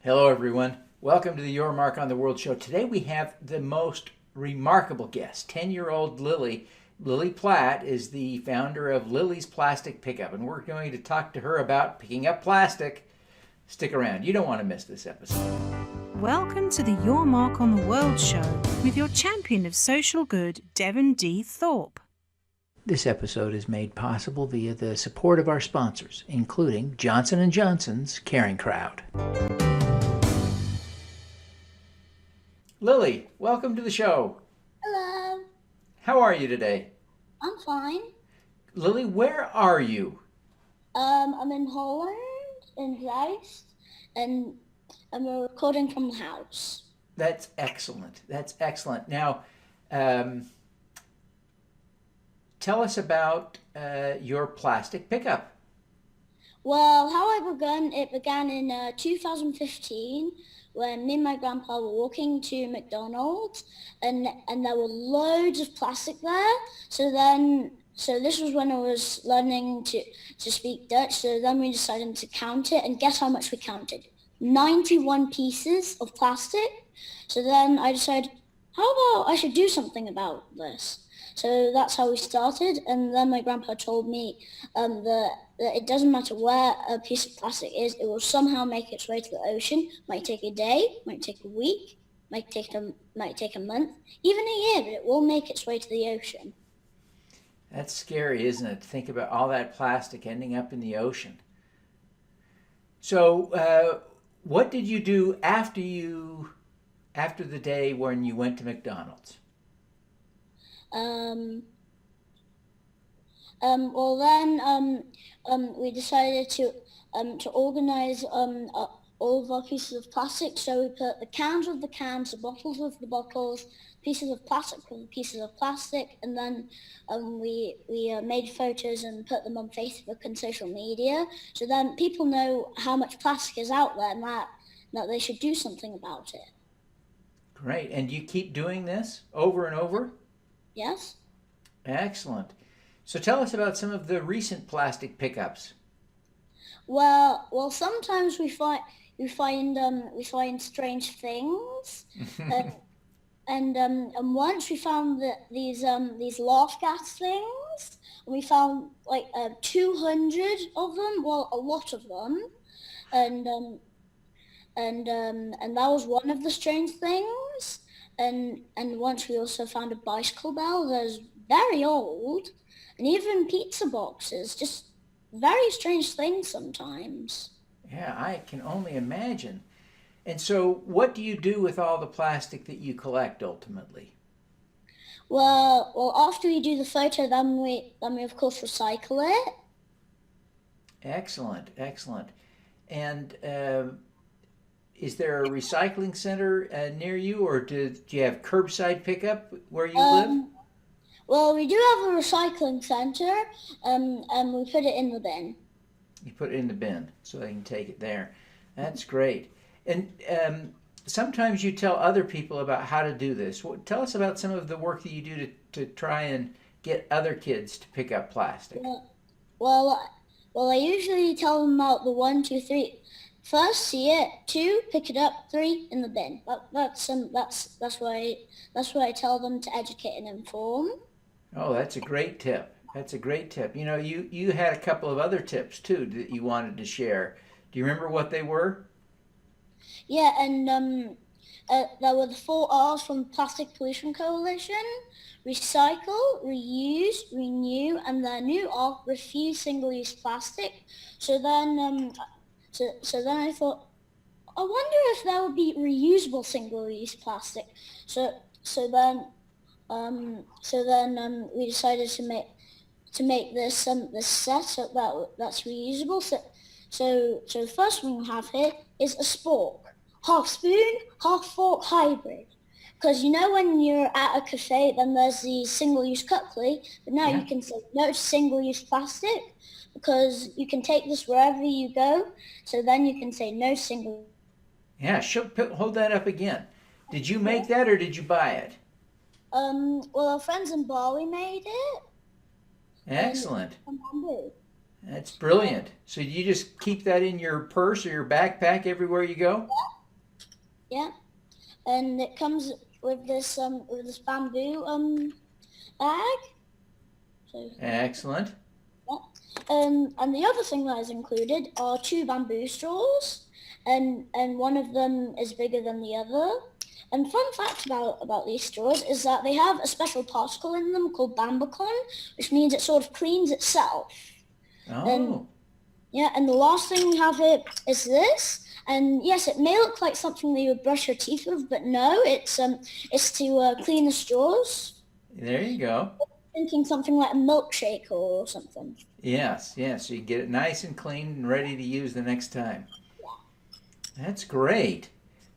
Hello, everyone. Welcome to the Your Mark on the World show. Today we have the most remarkable guest. 10-year-old Lilly. Lilly Platt is the founder of Lilly's Plastic Pickup, and we're going to talk to her about picking up plastic. Stick around. You don't want to miss this episode. Welcome to the Your Mark on the World show with your champion of social good, Devin D. Thorpe. This episode is made possible via the support of our sponsors, including Johnson & Johnson's Caring Crowd. Lilly, welcome to the show. Hello. How are you today? I'm fine. Lilly, where are you? I'm in Holland, in Zeist, and I'm recording from the house. That's excellent. That's excellent. Now, tell us about your plastic pickup. Well, how it began in 2015 when me and my grandpa were walking to McDonald's and there were loads of plastic there. So this was when I was learning to speak Dutch. So then we decided to count it, and guess how much we counted? 91 pieces of plastic. So then I decided, how about I should do something about this? So that's how we started, and then my grandpa told me that it doesn't matter where a piece of plastic is, it will somehow make its way to the ocean. Might take a day, might take a week, might take a month, even a year, but it will make its way to the ocean. That's scary, isn't it? To think about all that plastic ending up in the ocean. So, what did you do after the day when you went to McDonald's? Well then, we decided to organize all of our pieces of plastic. So we put the cans with the cans, the bottles with the bottles, pieces of plastic with pieces of plastic, and then we made photos and put them on Facebook and social media. So then people know how much plastic is out there and that they should do something about it. Great. And you keep doing this over and over? Yes. Excellent. So tell us about some of the recent plastic pickups. Well, sometimes we find strange things, and once we found these laugh gas things, and we found like 200 of them. Well, a lot of them, and that was one of the strange things. And once we also found a bicycle bell that's very old, and even pizza boxes, just very strange things sometimes. Yeah, I can only imagine. And so what do you do with all the plastic that you collect ultimately? Well, after we do the photo, then we of course recycle it. Excellent, excellent. And is there a recycling center near you, or do you have curbside pickup where you live? Well, we do have a recycling center, and we put it in the bin. You put it in the bin so they can take it there. That's great. And sometimes you tell other people about how to do this. Tell us about some of the work that you do to try and get other kids to pick up plastic. Well, I usually tell them about the 1, 2, 3. First, see it. 2, pick it up. 3, in the bin. That's what I tell them to educate and inform. Oh, that's a great tip. That's a great tip. You know, you had a couple of other tips too that you wanted to share. Do you remember what they were? Yeah, and there were the 4 R's from Plastic Pollution Coalition: recycle, reuse, renew, and the new R, refuse single-use plastic. So then I thought, I wonder if there would be reusable single-use plastic. So then we decided to make this set so that's reusable. So the first thing we have here is a spork, half spoon, half fork hybrid. Because you know when you're at a cafe, then there's the single-use cutlery, but now you can say no to single-use plastic because you can take this wherever you go. So then you can say no single. Yeah, hold that up again. Did you make that or did you buy it? Well, our friends in Bali made it. Excellent. And bamboo. That's brilliant. So you just keep that in your purse or your backpack everywhere you go? Yeah. Yeah, and it comes with this bamboo bag. So Excellent. yeah. And the other thing that is included are two bamboo straws, and one of them is bigger than the other. And fun fact about these straws is that they have a special particle in them called bambicon, which means it sort of cleans itself. And Oh, yeah, and the last thing we have here is this. And yes, it may look like something that you would brush your teeth with, but no, it's to clean the straws. there you go. Thinking something like a milkshake or something. Yes, yes. So you get it nice and clean and ready to use the next time. That's great.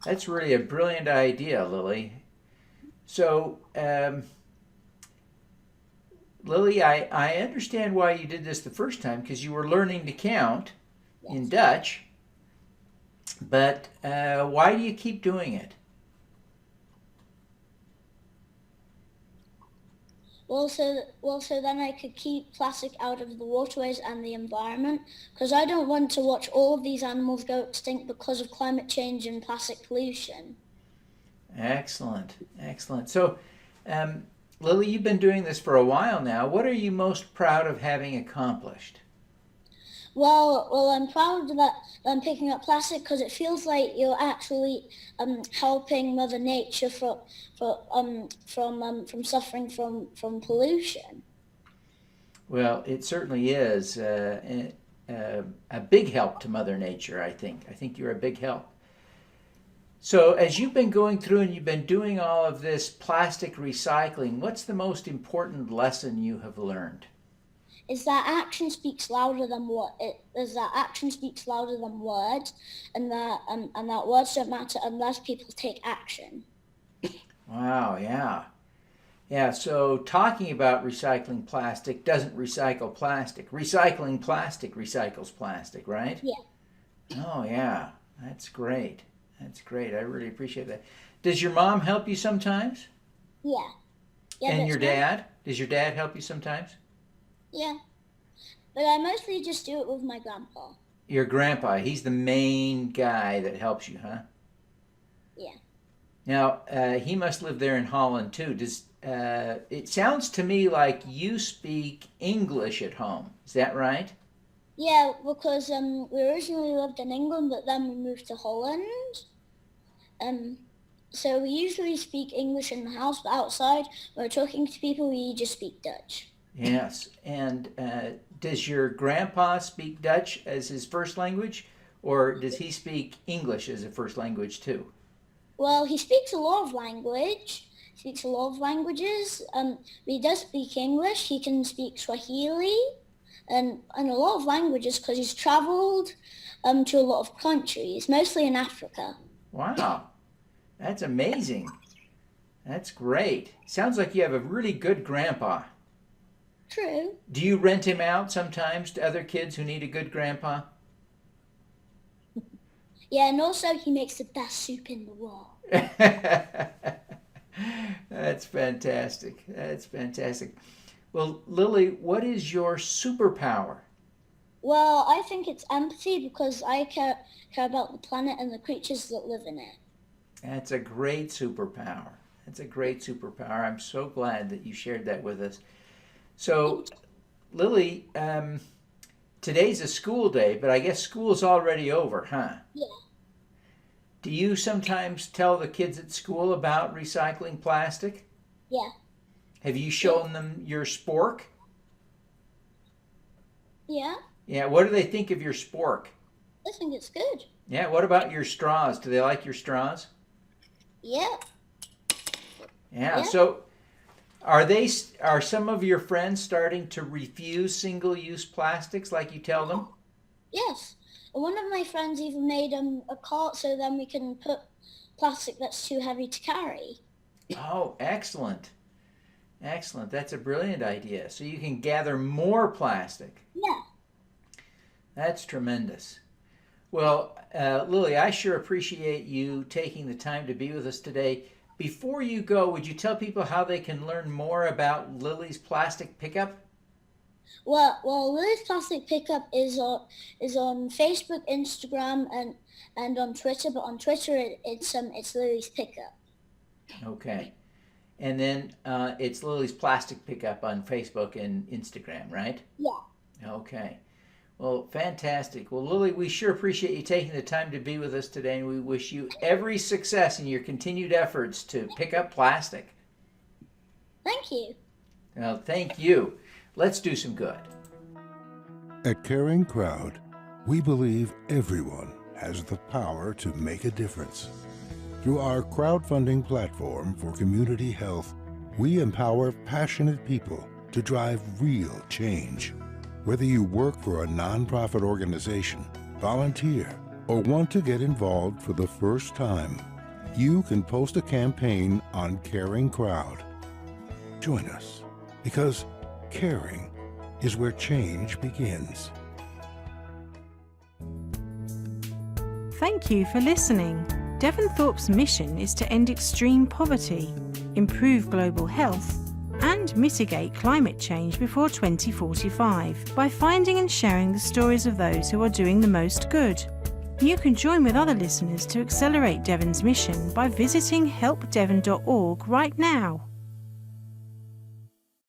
That's really a brilliant idea, Lily. So, Lily, I understand why you did this the first time because you were learning to count in Dutch, but why do you keep doing it? So then I could keep plastic out of the waterways and the environment, because I don't want to watch all of these animals go extinct because of climate change and plastic pollution. Excellent, excellent. So, Lily, you've been doing this for a while now. What are you most proud of having accomplished? Well, I'm proud that I'm picking up plastic because it feels like you're actually helping Mother Nature from suffering from pollution. Well, it certainly is a big help to Mother Nature, I think. I think you're a big help. So, as you've been going through and you've been doing all of this plastic recycling, what's the most important lesson you have learned? Is that action speaks louder than action speaks louder than words, and that words don't matter unless people take action. Wow, yeah. Yeah, so talking about recycling plastic doesn't recycle plastic. Recycling plastic recycles plastic, right? Yeah. Oh, yeah. That's great. That's great. I really appreciate that. Does your mom help you sometimes? Yeah. Yeah. And your Good. dad? Does your dad help you sometimes? Yeah. But I mostly just do it with my grandpa. Your grandpa, he's the main guy that helps you, huh? Yeah. Now, he must live there in Holland too. It sounds to me like you speak English at home. Is that right? Yeah, because we originally lived in England, but then we moved to Holland. So we usually speak English in the house, but outside, when we're talking to people, we just speak Dutch. Yes. And does your grandpa speak Dutch as his first language, or does he speak English as a first language too? Well, he speaks a lot of language. He speaks a lot of languages. He does speak English. He can speak Swahili and a lot of languages because he's traveled to a lot of countries, mostly in Africa. Wow. That's amazing. That's great. Sounds like you have a really good grandpa. True. Do you rent him out sometimes to other kids who need a good grandpa? Yeah, and also he makes the best soup in the world. That's fantastic. That's fantastic. Well, Lily, what is your superpower? Well, I think it's empathy because I care about the planet and the creatures that live in it. That's a great superpower. That's a great superpower. I'm so glad that you shared that with us. So, Lily, today's a school day, but I guess school's already over, huh? Yeah. Do you sometimes tell the kids at school about recycling plastic? Yeah. Have you shown them your spork? Yeah. Yeah, what do they think of your spork? I think it's good. Yeah, what about your straws? Do they like your straws? Yeah. Yeah, so are some of your friends starting to refuse single-use plastics like you tell them? Yes. And one of my friends even made a cart so then we can put plastic that's too heavy to carry. Oh, excellent. Excellent. That's a brilliant idea. So you can gather more plastic. Yeah. That's tremendous. Well, Lily, I sure appreciate you taking the time to be with us today. Before you go, would you tell people how they can learn more about Lily's Plastic Pickup? Well, Lily's Plastic Pickup is on Facebook, Instagram, and on Twitter, but on Twitter it's Lily's Pickup. Okay. And then it's Lily's Plastic Pickup on Facebook and Instagram, right? Yeah. Okay. Well, fantastic. Well, Lilly, we sure appreciate you taking the time to be with us today, and we wish you every success in your continued efforts to pick up plastic. Thank you. Well, thank you. Let's do some good. At Caring Crowd, we believe everyone has the power to make a difference. Through our crowdfunding platform for community health, we empower passionate people to drive real change. Whether you work for a nonprofit organization, volunteer, or want to get involved for the first time, you can post a campaign on Caring Crowd. Join us, because caring is where change begins. Thank you for listening. Devin Thorpe's mission is to end extreme poverty, improve global health, and mitigate climate change before 2045 by finding and sharing the stories of those who are doing the most good. You can join with other listeners to accelerate Devin's mission by visiting helpdevin.org right now.